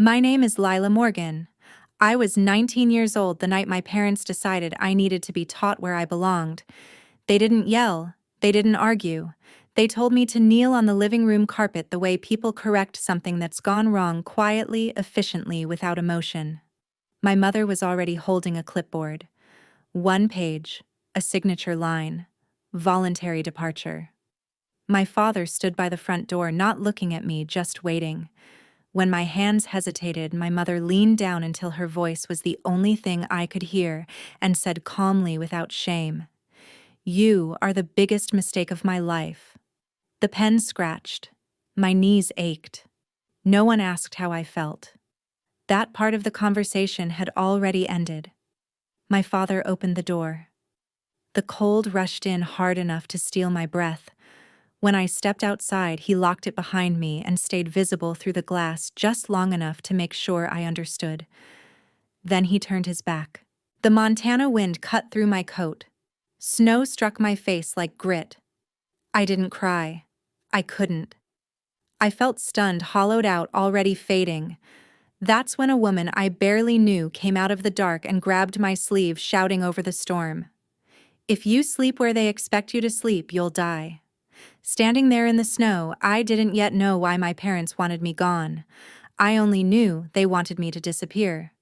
My name is Lila Morgan. I was 19 years old the night my parents decided I needed to be taught where I belonged. They didn't yell. They didn't argue. They told me to kneel on the living room carpet the way people correct something that's gone wrong quietly, efficiently, without emotion. My mother was already holding a clipboard. One page, a signature line, voluntary departure. My father stood by the front door, not looking at me, just waiting. When my hands hesitated, my mother leaned down until her voice was the only thing I could hear and said calmly, without shame, "You are the biggest mistake of my life." The pen scratched. My knees ached. No one asked how I felt. That part of the conversation had already ended. My father opened the door. The cold rushed in hard enough to steal my breath. When I stepped outside, he locked it behind me and stayed visible through the glass just long enough to make sure I understood. Then he turned his back. The Montana wind cut through my coat. Snow struck my face like grit. I didn't cry. I couldn't. I felt stunned, hollowed out, already fading. That's when a woman I barely knew came out of the dark and grabbed my sleeve, shouting over the storm, "If you sleep where they expect you to sleep, you'll die." Standing there in the snow, I didn't yet know why my parents wanted me gone. I only knew they wanted me to disappear.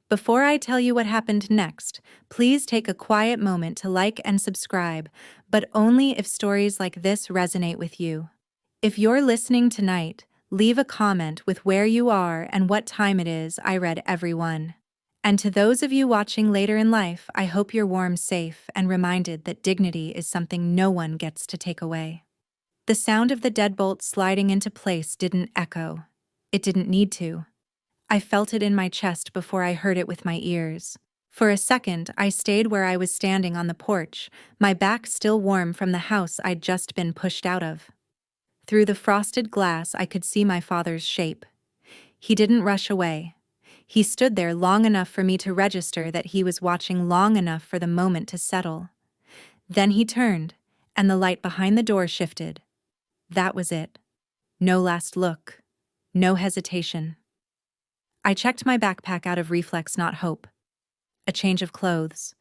Before I tell you what happened next, please take a quiet moment to like and subscribe, but only if stories like this resonate with you. If you're listening tonight, leave a comment with where you are and what time it is. I read every one. And to those of you watching later in life, I hope you're warm, safe, and reminded that dignity is something no one gets to take away. The sound of the deadbolt sliding into place didn't echo. It didn't need to. I felt it in my chest before I heard it with my ears. For a second, I stayed where I was standing on the porch, my back still warm from the house I'd just been pushed out of. Through the frosted glass, I could see my father's shape. He didn't rush away. He stood there long enough for me to register that he was watching, long enough for the moment to settle. Then he turned, and the light behind the door shifted. That was it. No last look. No hesitation. I checked my backpack out of reflex, not hope. A change of clothes.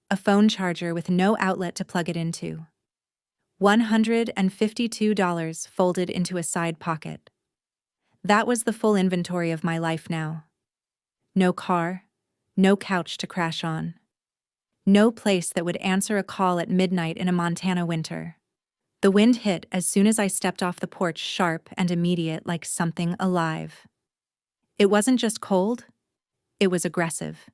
A phone charger with no outlet to plug it into. $152 folded into a side pocket. That was the full inventory of my life now. No car. No couch to crash on. No place that would answer a call at midnight in a Montana winter. The wind hit as soon as I stepped off the porch, sharp and immediate, like something alive. It wasn't just cold, it was aggressive.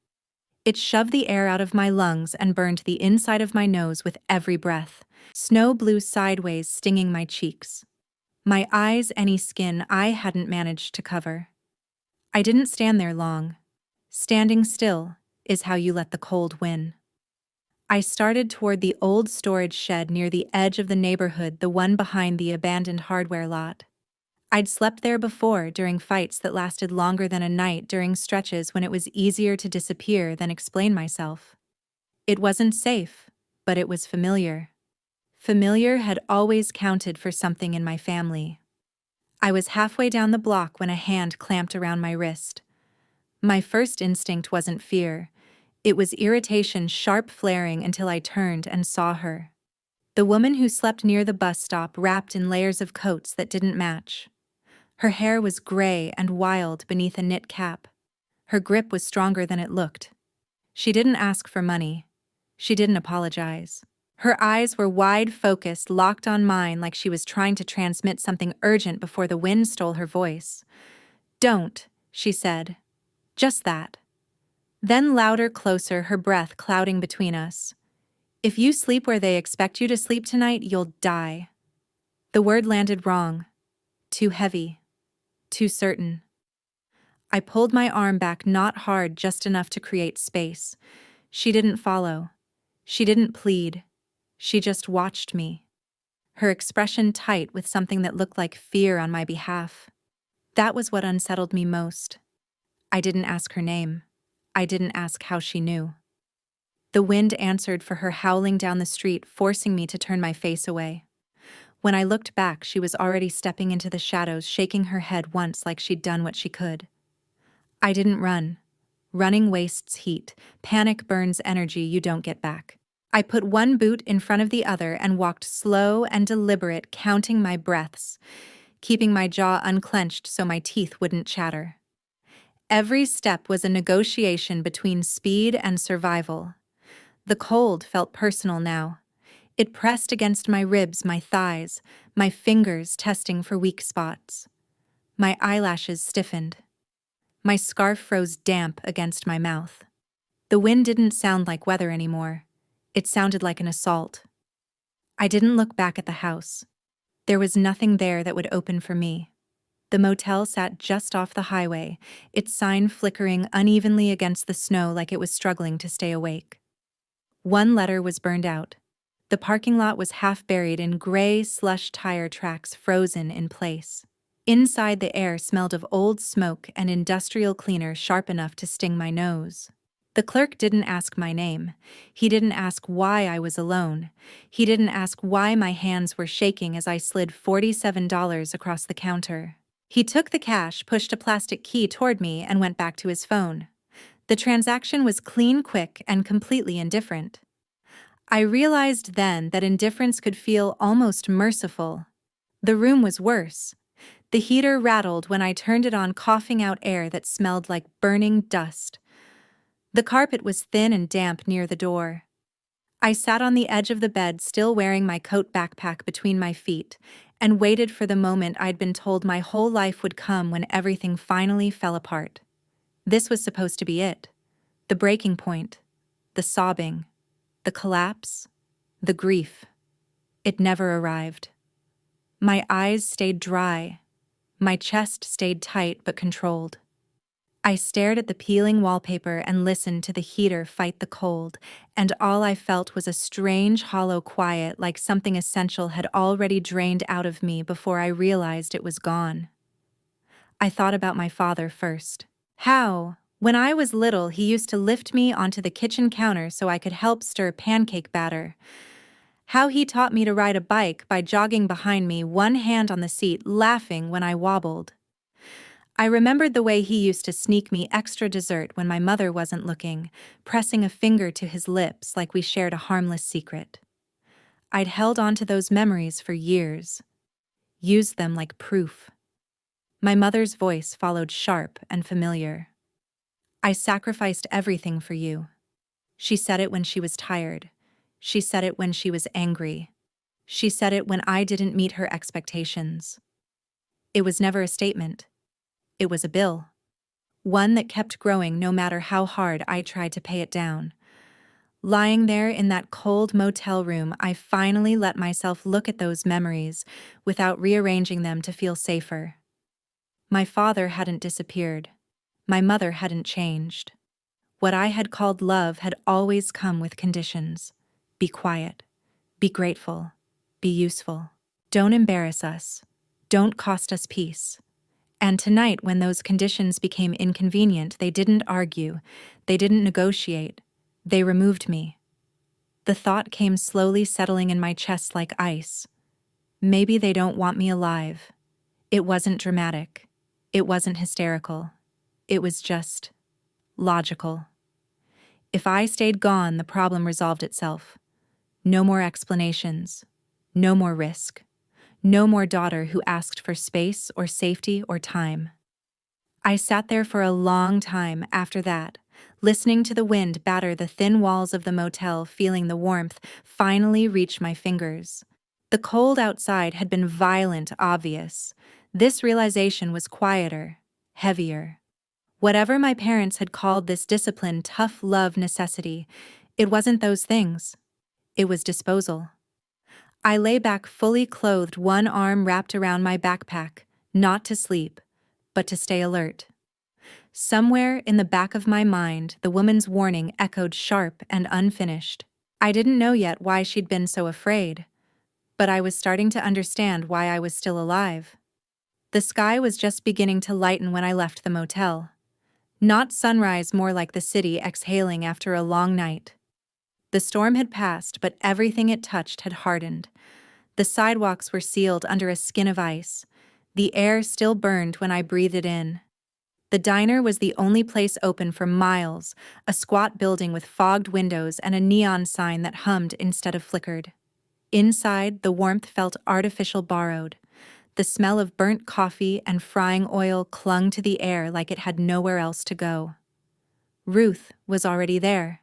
It shoved the air out of my lungs and burned the inside of my nose with every breath. Snow blew sideways, stinging my cheeks. My eyes, any skin I hadn't managed to cover. I didn't stand there long. Standing still is how you let the cold win. I started toward the old storage shed near the edge of the neighborhood, the one behind the abandoned hardware lot. I'd slept there before, during fights that lasted longer than a night, during stretches when it was easier to disappear than explain myself. It wasn't safe, but it was familiar. Familiar had always counted for something in my family. I was halfway down the block when a hand clamped around my wrist. My first instinct wasn't fear. It was irritation, sharp, flaring, until I turned and saw her. The woman who slept near the bus stop, wrapped in layers of coats that didn't match. Her hair was gray and wild beneath a knit cap. Her grip was stronger than it looked. She didn't ask for money. She didn't apologize. Her eyes were wide, focused, locked on mine, like she was trying to transmit something urgent before the wind stole her voice. "Don't," she said. Just that. Then louder, closer, her breath clouding between us. "If you sleep where they expect you to sleep tonight, you'll die." The word landed wrong. Too heavy. Too certain. I pulled my arm back, not hard, just enough to create space. She didn't follow. She didn't plead. She just watched me. Her expression tight with something that looked like fear on my behalf. That was what unsettled me most. I didn't ask her name. I didn't ask how she knew. The wind answered for her, howling down the street, forcing me to turn my face away. When I looked back, she was already stepping into the shadows, shaking her head once like she'd done what she could. I didn't run. Running wastes heat. Panic burns energy you don't get back. I put one boot in front of the other and walked slow and deliberate, counting my breaths, keeping my jaw unclenched so my teeth wouldn't chatter. Every step was a negotiation between speed and survival. The cold felt personal now. It pressed against my ribs, my thighs, my fingers testing for weak spots. My eyelashes stiffened. My scarf froze damp against my mouth. The wind didn't sound like weather anymore. It sounded like an assault. I didn't look back at the house. There was nothing there that would open for me. The motel sat just off the highway, its sign flickering unevenly against the snow like it was struggling to stay awake. One letter was burned out. The parking lot was half buried in gray slush tire tracks frozen in place. Inside, the air smelled of old smoke and industrial cleaner sharp enough to sting my nose. The clerk didn't ask my name. He didn't ask why I was alone. He didn't ask why my hands were shaking as I slid $47 across the counter. He took the cash, pushed a plastic key toward me, and went back to his phone. The transaction was clean, quick, and completely indifferent. I realized then that indifference could feel almost merciful. The room was worse. The heater rattled when I turned it on, coughing out air that smelled like burning dust. The carpet was thin and damp near the door. I sat on the edge of the bed, still wearing my coat backpack between my feet, and waited for the moment I'd been told my whole life would come, when everything finally fell apart. This was supposed to be it. The breaking point. The sobbing. The collapse. The grief. It never arrived. My eyes stayed dry. My chest stayed tight but controlled. I stared at the peeling wallpaper and listened to the heater fight the cold, and all I felt was a strange, hollow quiet, like something essential had already drained out of me before I realized it was gone. I thought about my father first. How, when I was little, he used to lift me onto the kitchen counter so I could help stir pancake batter. How he taught me to ride a bike by jogging behind me, one hand on the seat, laughing when I wobbled. I remembered the way he used to sneak me extra dessert when my mother wasn't looking, pressing a finger to his lips like we shared a harmless secret. I'd held on to those memories for years, used them like proof. My mother's voice followed, sharp and familiar. "I sacrificed everything for you." She said it when she was tired. She said it when she was angry. She said it when I didn't meet her expectations. It was never a statement. It was a bill. One that kept growing no matter how hard I tried to pay it down. Lying there in that cold motel room, I finally let myself look at those memories without rearranging them to feel safer. My father hadn't disappeared. My mother hadn't changed. What I had called love had always come with conditions. Be quiet. Be grateful. Be useful. Don't embarrass us. Don't cost us peace. And tonight, when those conditions became inconvenient, they didn't argue. They didn't negotiate. They removed me. The thought came slowly, settling in my chest like ice. Maybe they don't want me alive. It wasn't dramatic. It wasn't hysterical. It was just logical. If I stayed gone, the problem resolved itself. No more explanations. No more risk. No more daughter who asked for space or safety or time. I sat there for a long time after that, listening to the wind batter the thin walls of the motel, feeling the warmth finally reach my fingers. The cold outside had been violent, obvious. This realization was quieter, heavier. Whatever my parents had called this discipline, tough love, necessity, it wasn't those things. It was disposal. I lay back fully clothed, one arm wrapped around my backpack, not to sleep, but to stay alert. Somewhere in the back of my mind, the woman's warning echoed sharp and unfinished. I didn't know yet why she'd been so afraid, but I was starting to understand why I was still alive. The sky was just beginning to lighten when I left the motel. Not sunrise, more like the city exhaling after a long night. The storm had passed, but everything it touched had hardened. The sidewalks were sealed under a skin of ice. The air still burned when I breathed it in. The diner was the only place open for miles, a squat building with fogged windows and a neon sign that hummed instead of flickered. Inside, the warmth felt artificial borrowed. The smell of burnt coffee and frying oil clung to the air like it had nowhere else to go. Ruth was already there.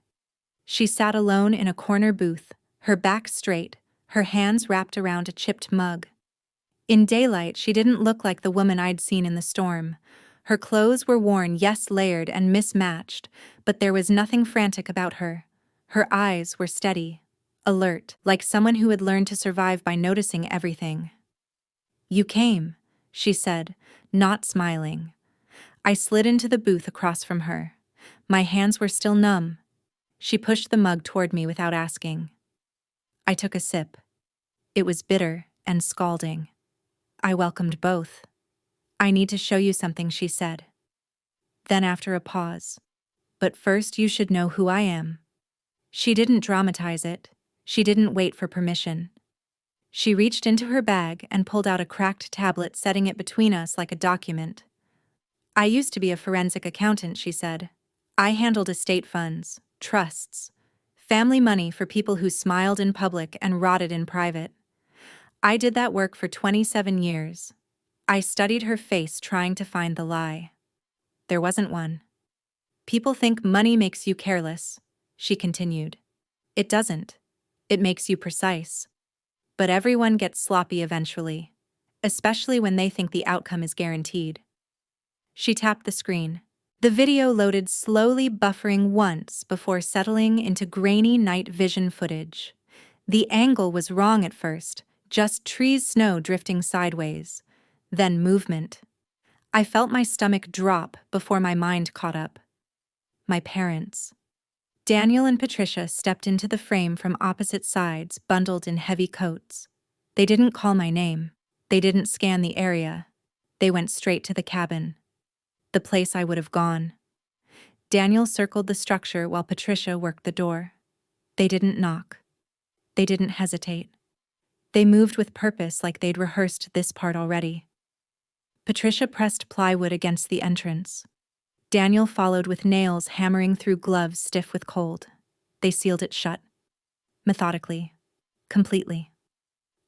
She sat alone in a corner booth, her back straight, her hands wrapped around a chipped mug. In daylight, she didn't look like the woman I'd seen in the storm. Her clothes were worn, yes, layered and mismatched, but there was nothing frantic about her. Her eyes were steady, alert, like someone who had learned to survive by noticing everything. "You came," she said, not smiling. I slid into the booth across from her. My hands were still numb. She pushed the mug toward me without asking. I took a sip. It was bitter and scalding. I welcomed both. "I need to show you something," she said. Then after a pause, "But first you should know who I am." She didn't dramatize it. She didn't wait for permission. She reached into her bag and pulled out a cracked tablet, setting it between us like a document. "I used to be a forensic accountant," she said. "I handled estate funds, trusts, family money for people who smiled in public and rotted in private. I did that work for 27 years. I studied her face, trying to find the lie. There wasn't one. People think money makes you careless," she continued. "It doesn't. It makes you precise. But everyone gets sloppy eventually, especially when they think the outcome is guaranteed." She tapped the screen. The video loaded slowly, buffering once before settling into grainy night vision footage. The angle was wrong at first, just trees, snow drifting sideways. Then movement. I felt my stomach drop before my mind caught up. My parents. Daniel and Patricia stepped into the frame from opposite sides, bundled in heavy coats. They didn't call my name. They didn't scan the area. They went straight to the cabin. The place I would have gone. Daniel circled the structure while Patricia worked the door. They didn't knock. They didn't hesitate. They moved with purpose, like they'd rehearsed this part already. Patricia pressed plywood against the entrance. Daniel followed with nails hammering through gloves stiff with cold. They sealed it shut. Methodically. Completely.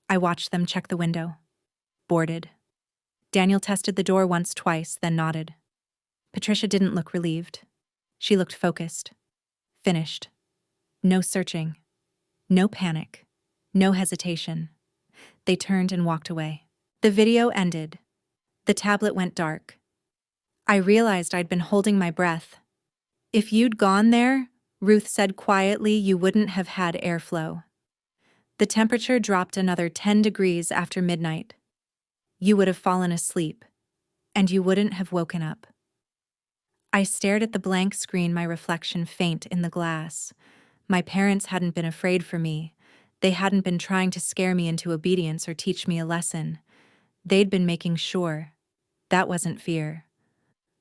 I watched them check the window. Boarded. Daniel tested the door once, twice, then nodded. Patricia didn't look relieved. She looked focused. Finished. No searching. No panic. No hesitation. They turned and walked away. The video ended. The tablet went dark. I realized I'd been holding my breath. "If you'd gone there," Ruth said quietly, "you wouldn't have had airflow. The temperature dropped another 10 degrees after midnight. You would have fallen asleep, and you wouldn't have woken up." I stared at the blank screen, my reflection faint in the glass. My parents hadn't been afraid for me. They hadn't been trying to scare me into obedience or teach me a lesson. They'd been making sure. That wasn't fear.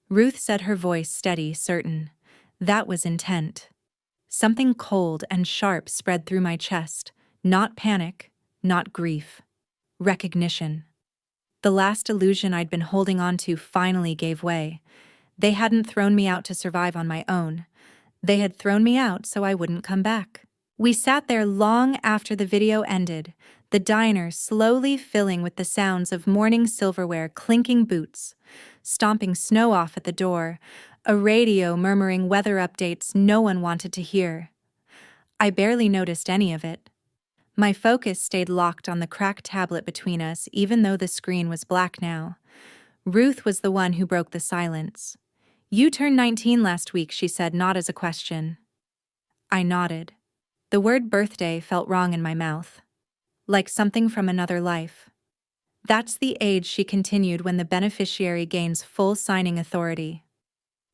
Ruth said, her voice steady, certain. That was intent. Something cold and sharp spread through my chest. Not panic, not grief. Recognition. The last illusion I'd been holding on to finally gave way. They hadn't thrown me out to survive on my own. They had thrown me out so I wouldn't come back. We sat there long after the video ended, the diner slowly filling with the sounds of morning silverware, clinking boots, stomping snow off at the door, a radio murmuring weather updates no one wanted to hear. I barely noticed any of it. My focus stayed locked on the cracked tablet between us, even though the screen was black now. Ruth was the one who broke the silence. "You turned 19 last week," she said, not as a question. I nodded. The word birthday felt wrong in my mouth. Like something from another life. "That's the age," she continued, "when the beneficiary gains full signing authority."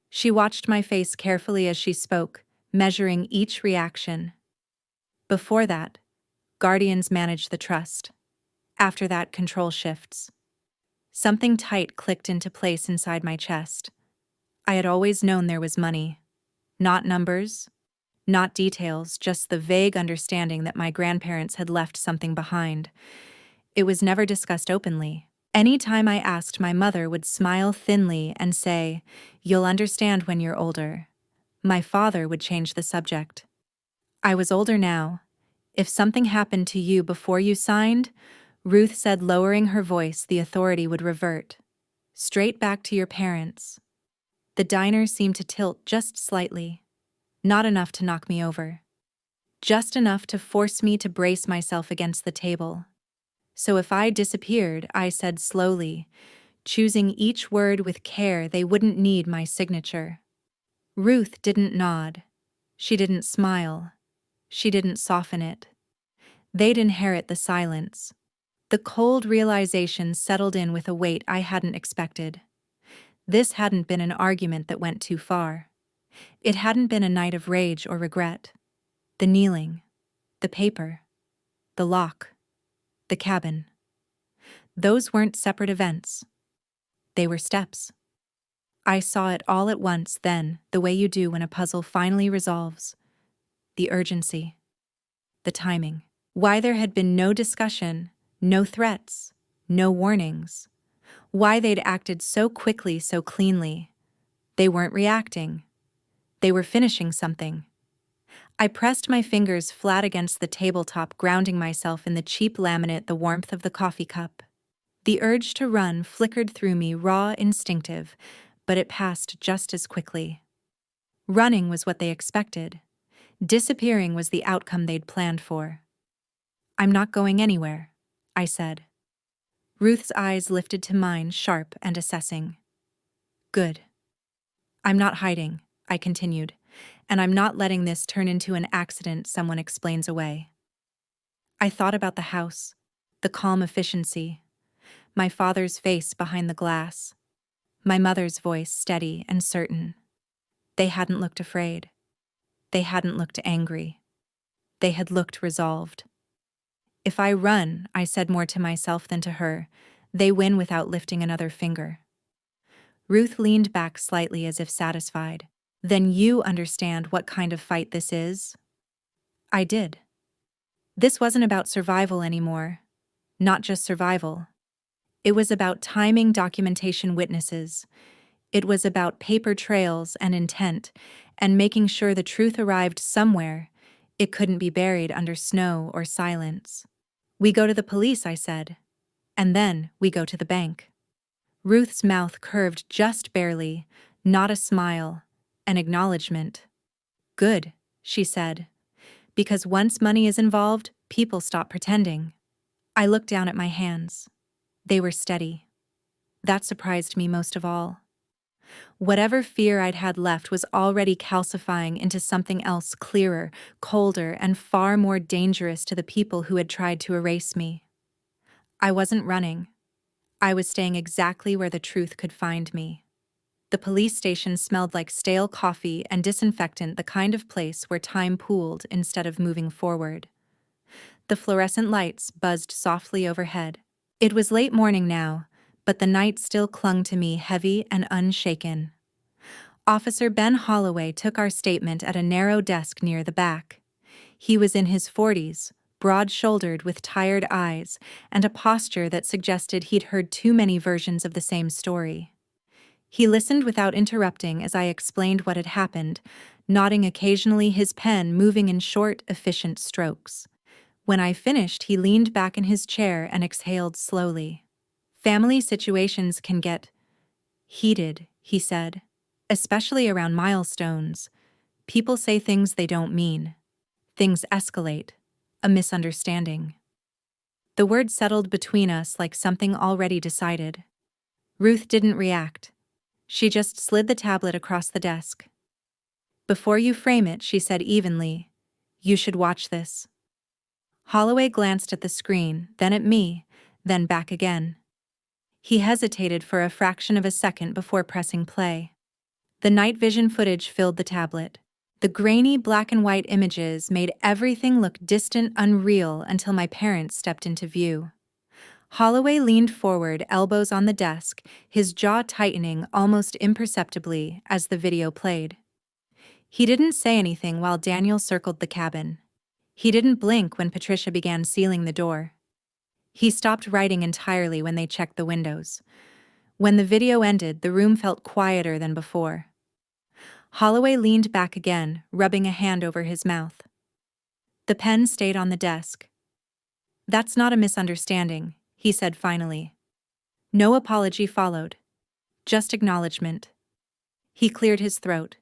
She watched my face carefully as she spoke, measuring each reaction. "Before that, guardians manage the trust. After that, control shifts." Something tight clicked into place inside my chest. I had always known there was money. Not numbers, not details, just the vague understanding that my grandparents had left something behind. It was never discussed openly, Any time I asked, my mother would smile thinly and say, "You'll understand when you're older." My father would change the subject. I was older now. "If something happened to you before you signed," Ruth said, lowering her voice, "the authority would revert. Straight back to your parents." The diner seemed to tilt just slightly. Not enough to knock me over. Just enough to force me to brace myself against the table. "So if I disappeared," I said slowly, choosing each word with care, "they wouldn't need my signature." Ruth didn't nod. She didn't smile. She didn't soften it. They'd inherit the silence. The cold realization settled in with a weight I hadn't expected. This hadn't been an argument that went too far. It hadn't been a night of rage or regret. The kneeling, the paper, the lock, the cabin. Those weren't separate events. They were steps. I saw it all at once then, the way you do when a puzzle finally resolves. The urgency. The timing. Why there had been no discussion, no threats, no warnings. Why they'd acted so quickly, so cleanly. They weren't reacting. They were finishing something. I pressed my fingers flat against the tabletop, grounding myself in the cheap laminate, the warmth of the coffee cup. The urge to run flickered through me, raw, instinctive, but it passed just as quickly. Running was what they expected. Disappearing was the outcome they'd planned for. "I'm not going anywhere," I said. Ruth's eyes lifted to mine, sharp and assessing. "Good." "I'm not hiding," I continued, "and I'm not letting this turn into an accident someone explains away." I thought about the house, the calm efficiency, my father's face behind the glass, my mother's voice steady and certain. They hadn't looked afraid. They hadn't looked angry. They had looked resolved. "If I run," I said more to myself than to her, "they win without lifting another finger." Ruth leaned back slightly as if satisfied. "Then you understand what kind of fight this is?" I did. This wasn't about survival anymore. Not just survival. It was about timing, documentation, witnesses. It was about paper trails and intent, and making sure the truth arrived somewhere. It couldn't be buried under snow or silence. "We go to the police," I said. "And then we go to the bank." Ruth's mouth curved just barely, not a smile, an acknowledgement. "Good," she said. "Because once money is involved, people stop pretending." I looked down at my hands. They were steady. That surprised me most of all. Whatever fear I'd had left was already calcifying into something else, clearer, colder, and far more dangerous to the people who had tried to erase me. I wasn't running. I was staying exactly where the truth could find me. The police station smelled like stale coffee and disinfectant, the kind of place where time pooled instead of moving forward. The fluorescent lights buzzed softly overhead. It was late morning now, but the night still clung to me, heavy and unshaken. Officer Ben Holloway took our statement at a narrow desk near the back. He was in his 40s, broad-shouldered with tired eyes, and a posture that suggested he'd heard too many versions of the same story. He listened without interrupting as I explained what had happened, nodding occasionally, his pen moving in short, efficient strokes. When I finished, he leaned back in his chair and exhaled slowly. "Family situations can get heated," he said, "especially around milestones. People say things they don't mean. Things escalate. A misunderstanding." The word settled between us like something already decided. Ruth didn't react. She just slid the tablet across the desk. "Before you frame it," she said evenly, "you should watch this." Holloway glanced at the screen, then at me, then back again. He hesitated for a fraction of a second before pressing play. The night vision footage filled the tablet. The grainy black and white images made everything look distant, unreal, until my parents stepped into view. Holloway leaned forward, elbows on the desk, his jaw tightening almost imperceptibly as the video played. He didn't say anything while Daniel circled the cabin. He didn't blink when Patricia began sealing the door. He stopped writing entirely when they checked the windows. When the video ended, the room felt quieter than before. Holloway leaned back again, rubbing a hand over his mouth. The pen stayed on the desk. "That's not a misunderstanding," he said finally. No apology followed. Just acknowledgement. He cleared his throat.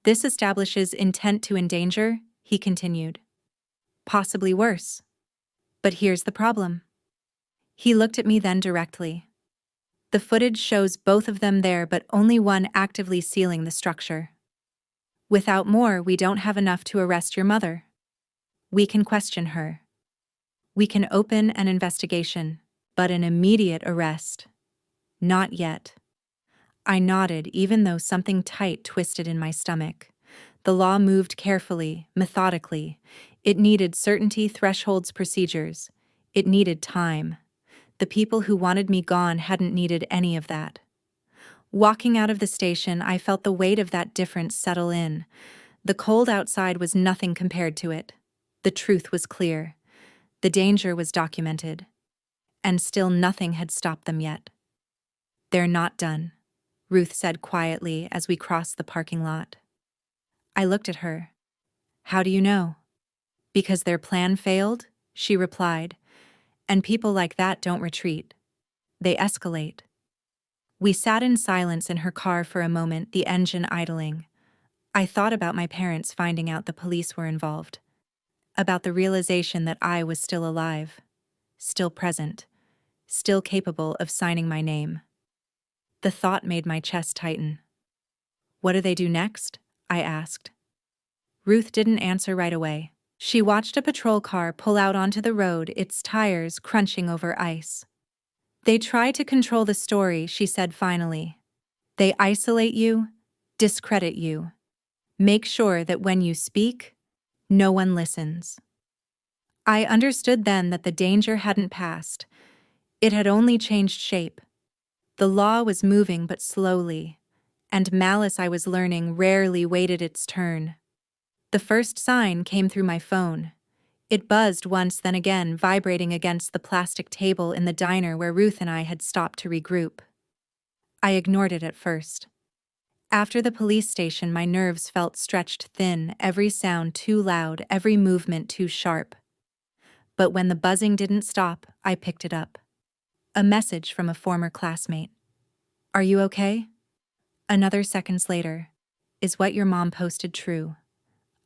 "This establishes intent to endanger," he continued. "Possibly worse. But here's the problem." He looked at me then directly. "The footage shows both of them there, but only one actively sealing the structure. Without more, we don't have enough to arrest your mother. We can question her. We can open an investigation, but an immediate arrest, not yet." I nodded, even though something tight twisted in my stomach. The law moved carefully, methodically. It needed certainty, thresholds, procedures. It needed time. The people who wanted me gone hadn't needed any of that. Walking out of the station, I felt the weight of that difference settle in. The cold outside was nothing compared to it. The truth was clear. The danger was documented. And still nothing had stopped them yet. "They're not done," Ruth said quietly as we crossed the parking lot. I looked at her. "How do you know?" "Because their plan failed," she replied. "And people like that don't retreat. They escalate." We sat in silence in her car for a moment, the engine idling. I thought about my parents finding out the police were involved. About the realization that I was still alive, still present, still capable of signing my name. The thought made my chest tighten. "What do they do next?" I asked. Ruth didn't answer right away. She watched a patrol car pull out onto the road, its tires crunching over ice. "They try to control the story," she said finally. "They isolate you, discredit you, make sure that when you speak, no one listens." I understood then that the danger hadn't passed. It had only changed shape. The law was moving but slowly, and malice, I was learning, rarely waited its turn. The first sign came through my phone. It buzzed once, then again, vibrating against the plastic table in the diner where Ruth and I had stopped to regroup. I ignored it at first. After the police station, my nerves felt stretched thin, every sound too loud, every movement too sharp. But when the buzzing didn't stop, I picked it up. A message from a former classmate. "Are you okay?" Another seconds later. "Is what your mom posted true?"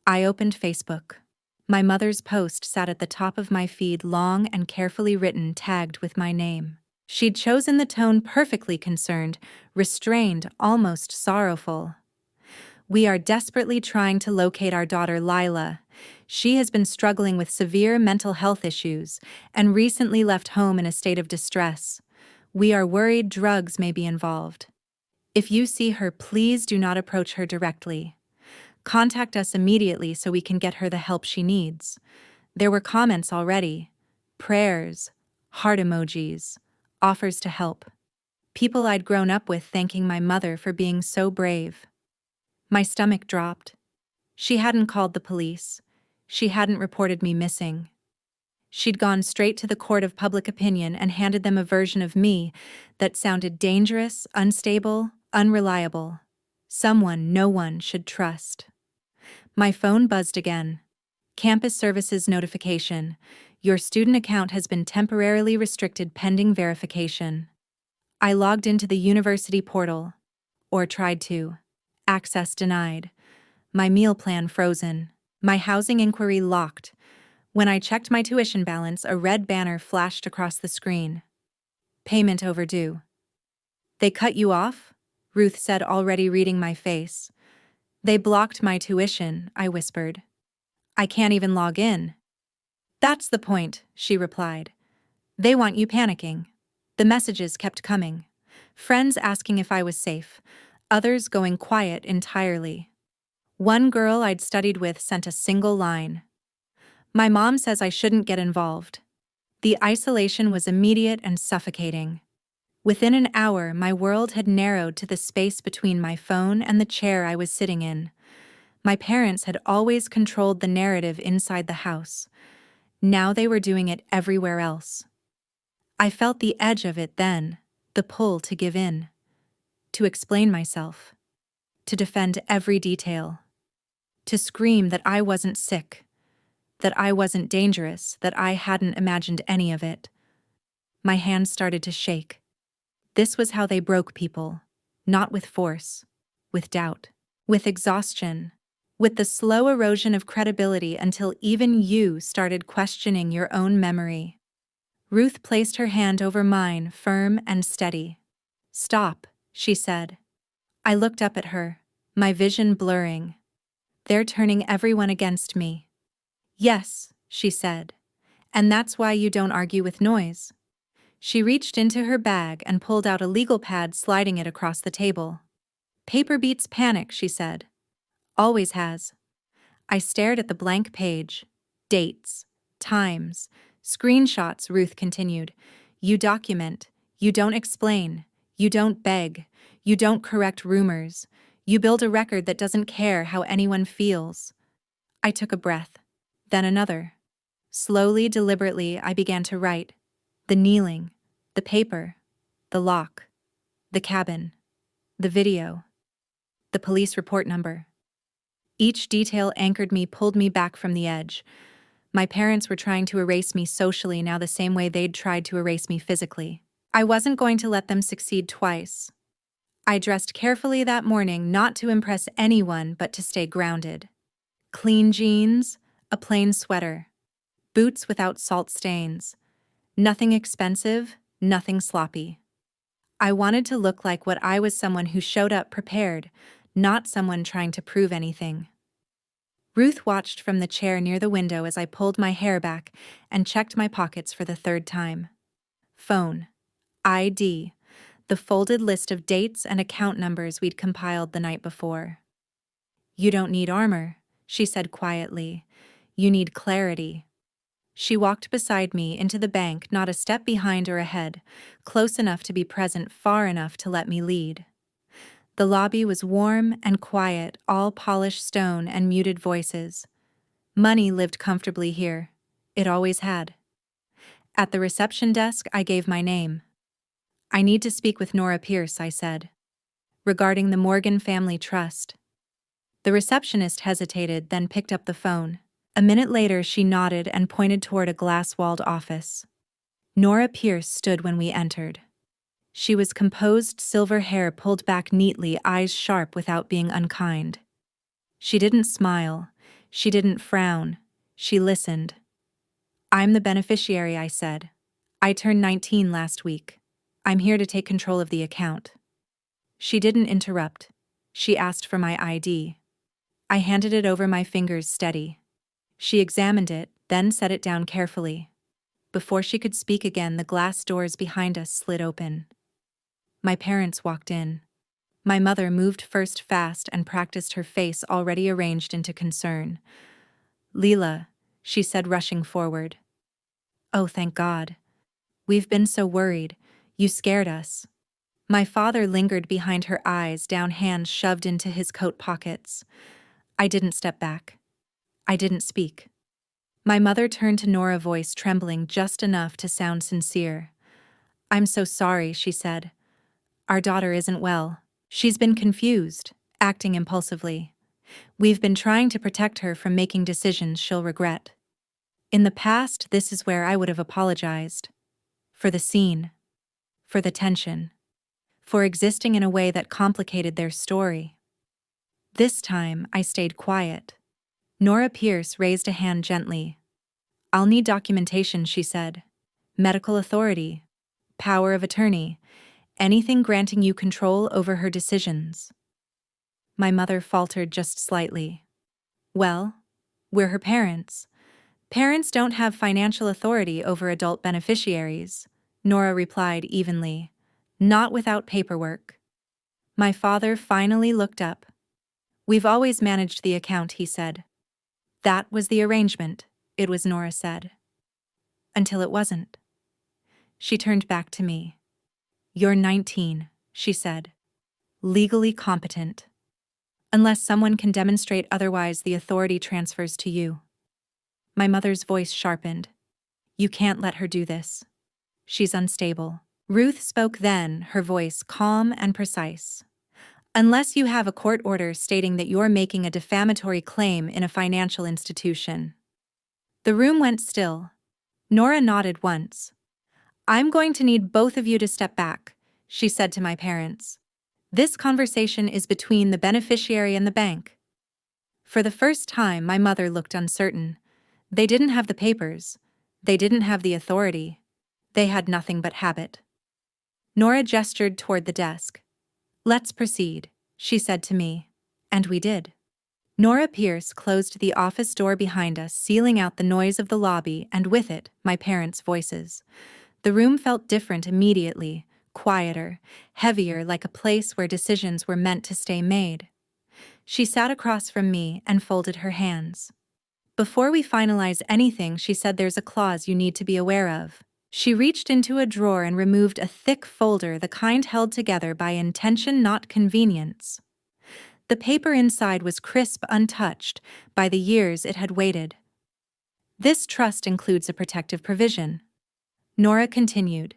I opened Facebook. My mother's post sat at the top of my feed, long and carefully written, tagged with my name. She'd chosen the tone perfectly, concerned, restrained, almost sorrowful. "We are desperately trying to locate our daughter Lila. She has been struggling with severe mental health issues and recently left home in a state of distress. We are worried drugs may be involved. If you see her, please do not approach her directly. Contact us immediately so we can get her the help she needs." There were comments already. Prayers, heart emojis, offers to help. People I'd grown up with thanking my mother for being so brave. My stomach dropped. She hadn't called the police. She hadn't reported me missing. She'd gone straight to the court of public opinion and handed them a version of me that sounded dangerous, unstable, unreliable. Someone no one should trust. My phone buzzed again. "Campus services notification. Your student account has been temporarily restricted pending verification." I logged into the university portal. Or tried to. Access denied. My meal plan frozen. My housing inquiry locked. When I checked my tuition balance, a red banner flashed across the screen. "Payment overdue." "They cut you off?" Ruth said, already reading my face. "They blocked my tuition," I whispered. "I can't even log in." "That's the point," she replied. "They want you panicking." The messages kept coming. Friends asking if I was safe, others going quiet entirely. One girl I'd studied with sent a single line. "My mom says I shouldn't get involved." The isolation was immediate and suffocating. Within an hour, my world had narrowed to the space between my phone and the chair I was sitting in. My parents had always controlled the narrative inside the house. Now they were doing it everywhere else. I felt the edge of it then, the pull to give in, to explain myself, to defend every detail, to scream that I wasn't sick, that I wasn't dangerous, that I hadn't imagined any of it. My hands started to shake. This was how they broke people, not with force, with doubt, with exhaustion, with the slow erosion of credibility until even you started questioning your own memory. Ruth placed her hand over mine, firm and steady. "Stop," she said. I looked up at her, my vision blurring. "They're turning everyone against me." "Yes," she said. "And that's why you don't argue with noise." She reached into her bag and pulled out a legal pad, sliding it across the table. "Paper beats panic," she said. "Always has." I stared at the blank page. Dates, times, screenshots, Ruth continued. "You document, you don't explain, you don't beg, you don't correct rumors. You build a record that doesn't care how anyone feels." I took a breath, then another. Slowly, deliberately, I began to write. The kneeling, the paper, the lock, the cabin, the video, the police report number. Each detail anchored me, pulled me back from the edge. My parents were trying to erase me socially now the same way they'd tried to erase me physically. I wasn't going to let them succeed twice. I dressed carefully that morning, not to impress anyone but to stay grounded. Clean jeans, a plain sweater, boots without salt stains. Nothing expensive, nothing sloppy. I wanted to look like what I was, someone who showed up prepared, not someone trying to prove anything. Ruth watched from the chair near the window as I pulled my hair back and checked my pockets for the third time. Phone, ID, the folded list of dates and account numbers we'd compiled the night before. "You don't need armor," she said quietly. "You need clarity." She walked beside me into the bank, not a step behind or ahead, close enough to be present, far enough to let me lead. The lobby was warm and quiet, all polished stone and muted voices. Money lived comfortably here. It always had. At the reception desk, I gave my name. "I need to speak with Nora Pierce," I said. "Regarding the Morgan Family Trust." The receptionist hesitated, then picked up the phone. A minute later, she nodded and pointed toward a glass-walled office. Nora Pierce stood when we entered. She was composed, silver hair pulled back neatly, eyes sharp without being unkind. She didn't smile. She didn't frown. She listened. "I'm the beneficiary," I said. "I turned 19 last week. I'm here to take control of the account." She didn't interrupt. She asked for my ID. I handed it over, my fingers steady. She examined it, then set it down carefully. Before she could speak again, the glass doors behind us slid open. My parents walked in. My mother moved first, fast, and practiced, her face already arranged into concern. "Leela," she said, rushing forward. "Oh, thank God. We've been so worried. You scared us." My father lingered behind her, eyes down, hands shoved into his coat pockets. I didn't step back. I didn't speak. My mother turned to Nora, voice trembling just enough to sound sincere. "I'm so sorry," she said. "Our daughter isn't well. She's been confused, acting impulsively. We've been trying to protect her from making decisions she'll regret." In the past, this is where I would have apologized. For the scene. For the tension. For existing in a way that complicated their story. This time, I stayed quiet. Nora Pierce raised a hand gently. "I'll need documentation," she said. "Medical authority. Power of attorney. Anything granting you control over her decisions." My mother faltered just slightly. "Well, we're her parents. Parents don't have financial authority over adult beneficiaries," Nora replied evenly. "Not without paperwork." My father finally looked up. "We've always managed the account," he said. "That was the arrangement," it was, Nora said. "Until it wasn't." She turned back to me. "You're 19, she said. "Legally competent. Unless someone can demonstrate otherwise, the authority transfers to you." My mother's voice sharpened. "You can't let her do this." She's unstable. Ruth spoke then, her voice calm and precise. Unless you have a court order stating that you're making a defamatory claim in a financial institution. The room went still. Nora nodded once. I'm going to need both of you to step back, she said to my parents. This conversation is between the beneficiary and the bank. For the first time, my mother looked uncertain. They didn't have the papers. They didn't have the authority. They had nothing but habit. Nora gestured toward the desk. Let's proceed, she said to me. And we did. Nora Pierce closed the office door behind us, sealing out the noise of the lobby and with it, my parents' voices. The room felt different immediately, quieter, heavier, like a place where decisions were meant to stay made. She sat across from me and folded her hands. Before we finalize anything, she said, there's a clause you need to be aware of. She reached into a drawer and removed a thick folder, the kind held together by intention, not convenience. The paper inside was crisp, untouched by the years it had waited. This trust includes a protective provision. Nora continued.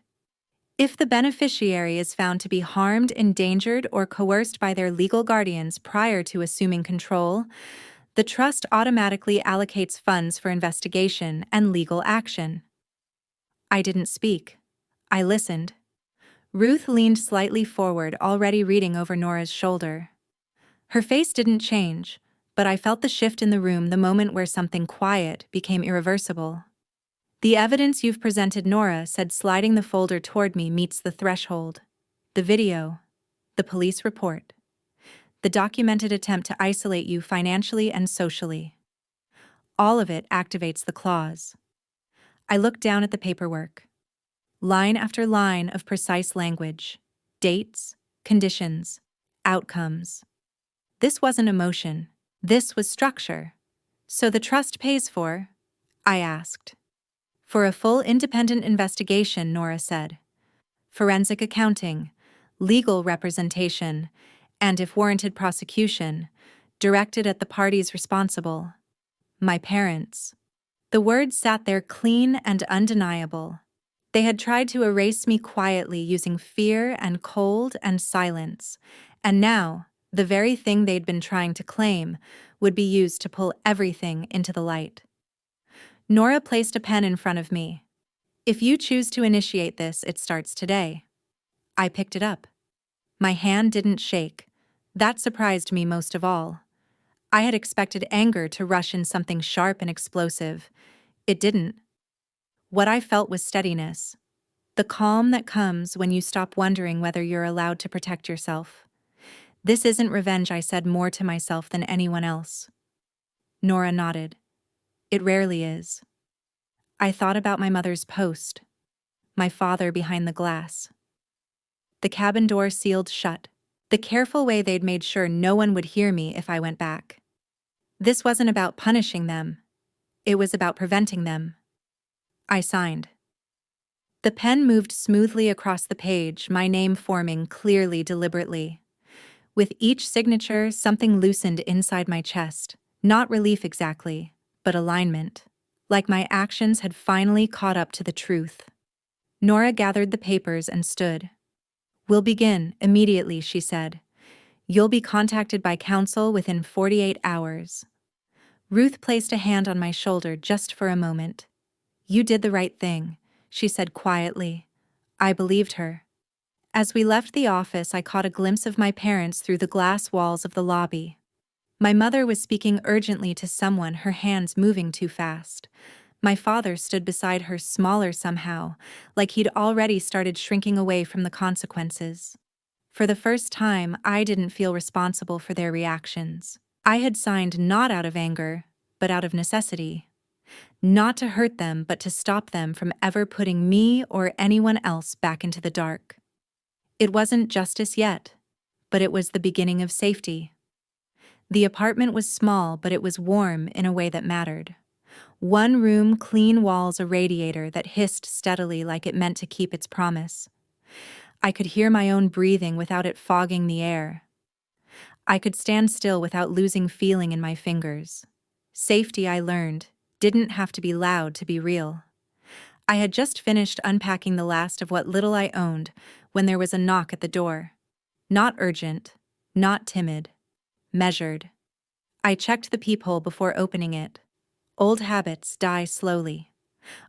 If the beneficiary is found to be harmed, endangered, or coerced by their legal guardians prior to assuming control, the trust automatically allocates funds for investigation and legal action. I didn't speak. I listened. Ruth leaned slightly forward, already reading over Nora's shoulder. Her face didn't change, but I felt the shift in the room, the moment where something quiet became irreversible. The evidence you've presented, Nora said, sliding the folder toward me, meets the threshold. The video, the police report, the documented attempt to isolate you financially and socially. All of it activates the clause. I looked down at the paperwork. Line after line of precise language. Dates, conditions, outcomes. This wasn't emotion. This was structure. So the trust pays for? I asked. For a full independent investigation, Nora said. Forensic accounting, legal representation, and if warranted, prosecution, directed at the parties responsible. My parents. The words sat there clean and undeniable. They had tried to erase me quietly using fear and cold and silence, and now, the very thing they'd been trying to claim would be used to pull everything into the light. Nora placed a pen in front of me. If you choose to initiate this, it starts today. I picked it up. My hand didn't shake. That surprised me most of all. I had expected anger to rush in, something sharp and explosive. It didn't. What I felt was steadiness. The calm that comes when you stop wondering whether you're allowed to protect yourself. This isn't revenge, I said, more to myself than anyone else. Nora nodded. It rarely is. I thought about my mother's post, my father behind the glass. The cabin door sealed shut, the careful way they'd made sure no one would hear me if I went back. This wasn't about punishing them. It was about preventing them. I signed. The pen moved smoothly across the page, my name forming clearly, deliberately. With each signature, something loosened inside my chest. Not relief exactly, but alignment. Like my actions had finally caught up to the truth. Nora gathered the papers and stood. We'll begin immediately, she said. You'll be contacted by counsel within 48 hours. Ruth placed a hand on my shoulder just for a moment. You did the right thing, she said quietly. I believed her. As we left the office, I caught a glimpse of my parents through the glass walls of the lobby. My mother was speaking urgently to someone, her hands moving too fast. My father stood beside her, smaller somehow, like he'd already started shrinking away from the consequences. For the first time, I didn't feel responsible for their reactions. I had signed not out of anger, but out of necessity. Not to hurt them, but to stop them from ever putting me or anyone else back into the dark. It wasn't justice yet, but it was the beginning of safety. The apartment was small, but it was warm in a way that mattered. One room, clean walls, a radiator that hissed steadily like it meant to keep its promise. I could hear my own breathing without it fogging the air. I could stand still without losing feeling in my fingers. Safety, I learned, didn't have to be loud to be real. I had just finished unpacking the last of what little I owned when there was a knock at the door. Not urgent, not timid, measured. I checked the peephole before opening it. Old habits die slowly.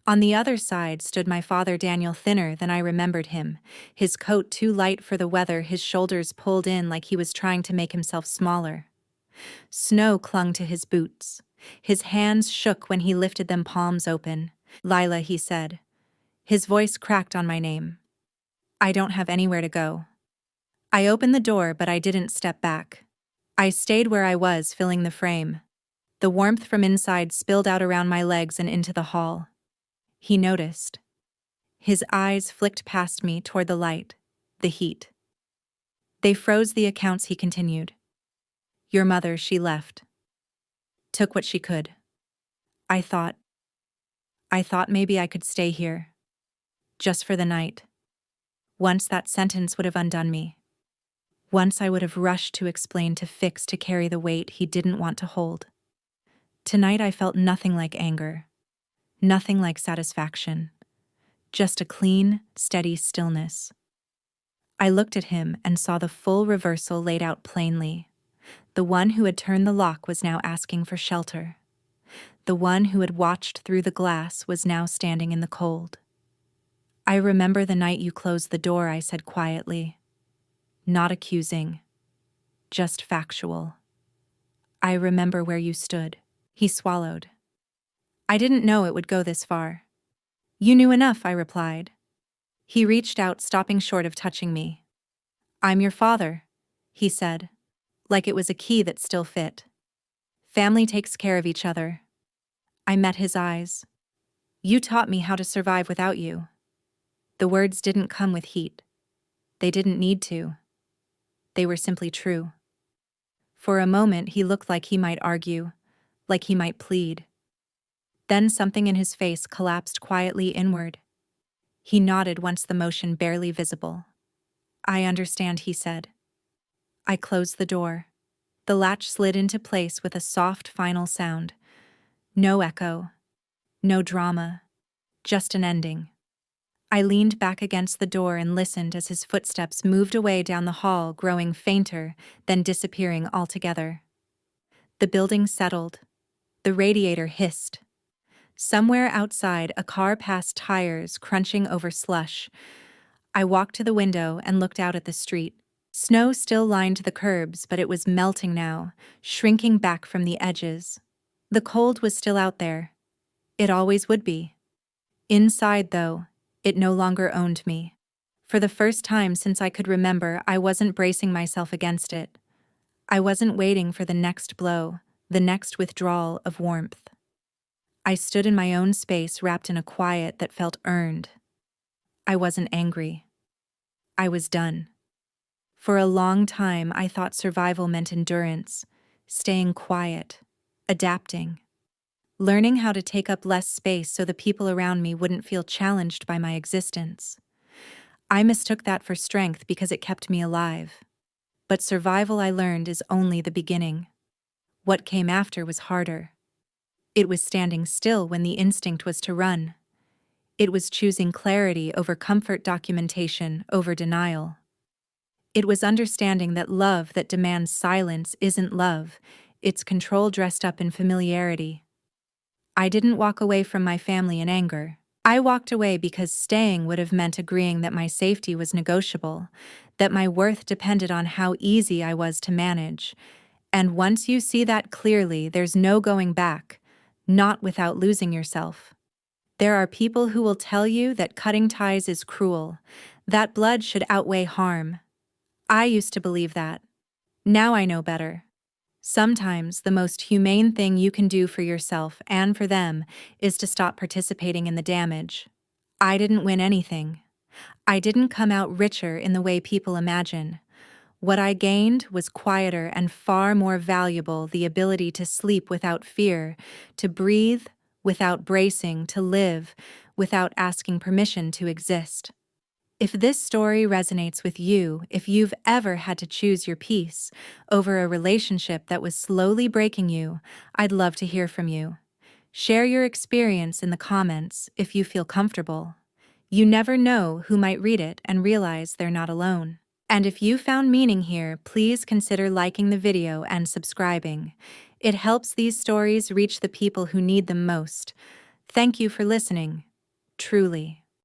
On the other side stood my father Daniel, thinner than I remembered him, his coat too light for the weather, his shoulders pulled in like he was trying to make himself smaller. Snow clung to his boots. His hands shook when he lifted them, palms open. "Lila," he said. His voice cracked on my name. "I don't have anywhere to go." I opened the door, but I didn't step back. I stayed where I was, filling the frame. The warmth from inside spilled out around my legs and into the hall. He noticed. His eyes flicked past me toward the light, the heat. They froze the accounts, he continued. "Your mother, she left. Took what she could. I thought maybe I could stay here. Just for the night. Once that sentence would have undone me. Once I would have rushed to explain, to fix, to carry the weight he didn't want to hold. Tonight I felt nothing like anger. Nothing like satisfaction. Just a clean, steady stillness. I looked at him and saw the full reversal laid out plainly. The one who had turned the lock was now asking for shelter. The one who had watched through the glass was now standing in the cold. "I remember the night you closed the door," I said quietly. Not accusing, just factual. "I remember where you stood." He swallowed. "I didn't know it would go this far." "You knew enough," I replied. He reached out, stopping short of touching me. "I'm your father," he said, like it was a key that still fit. "Family takes care of each other." I met his eyes. "You taught me how to survive without you." The words didn't come with heat. They didn't need to. They were simply true. For a moment he looked like he might argue, like he might plead. Then something in his face collapsed quietly inward. He nodded once the motion barely visible. "I understand," he said. I closed the door. The latch slid into place with a soft final sound. No echo. No drama. Just an ending. I leaned back against the door and listened as his footsteps moved away down the hall, growing fainter, then disappearing altogether. The building settled. The radiator hissed. Somewhere outside, a car passed, tires crunching over slush. I walked to the window and looked out at the street. Snow still lined the curbs, but it was melting now, shrinking back from the edges. The cold was still out there. It always would be. Inside, though, it no longer owned me. For the first time since I could remember, I wasn't bracing myself against it. I wasn't waiting for the next blow, the next withdrawal of warmth. I stood in my own space, wrapped in a quiet that felt earned. I wasn't angry. I was done. For a long time, I thought survival meant endurance, staying quiet, adapting, learning how to take up less space so the people around me wouldn't feel challenged by my existence. I mistook that for strength because it kept me alive. But survival, I learned, is only the beginning. What came after was harder. It was standing still when the instinct was to run. It was choosing clarity over comfort, documentation over denial. It was understanding that love that demands silence isn't love, it's control dressed up in familiarity. I didn't walk away from my family in anger. I walked away because staying would have meant agreeing that my safety was negotiable, that my worth depended on how easy I was to manage. And once you see that clearly, there's no going back, not without losing yourself. There are people who will tell you that cutting ties is cruel, that blood should outweigh harm. I used to believe that. Now I know better. Sometimes the most humane thing you can do for yourself and for them is to stop participating in the damage. I didn't win anything. I didn't come out richer in the way people imagine. What I gained was quieter and far more valuable: the ability to sleep without fear, to breathe without bracing, to live without asking permission to exist. If this story resonates with you, if you've ever had to choose your peace over a relationship that was slowly breaking you, I'd love to hear from you. Share your experience in the comments if you feel comfortable. You never know who might read it and realize they're not alone. And if you found meaning here, please consider liking the video and subscribing. It helps these stories reach the people who need them most. Thank you for listening. Truly.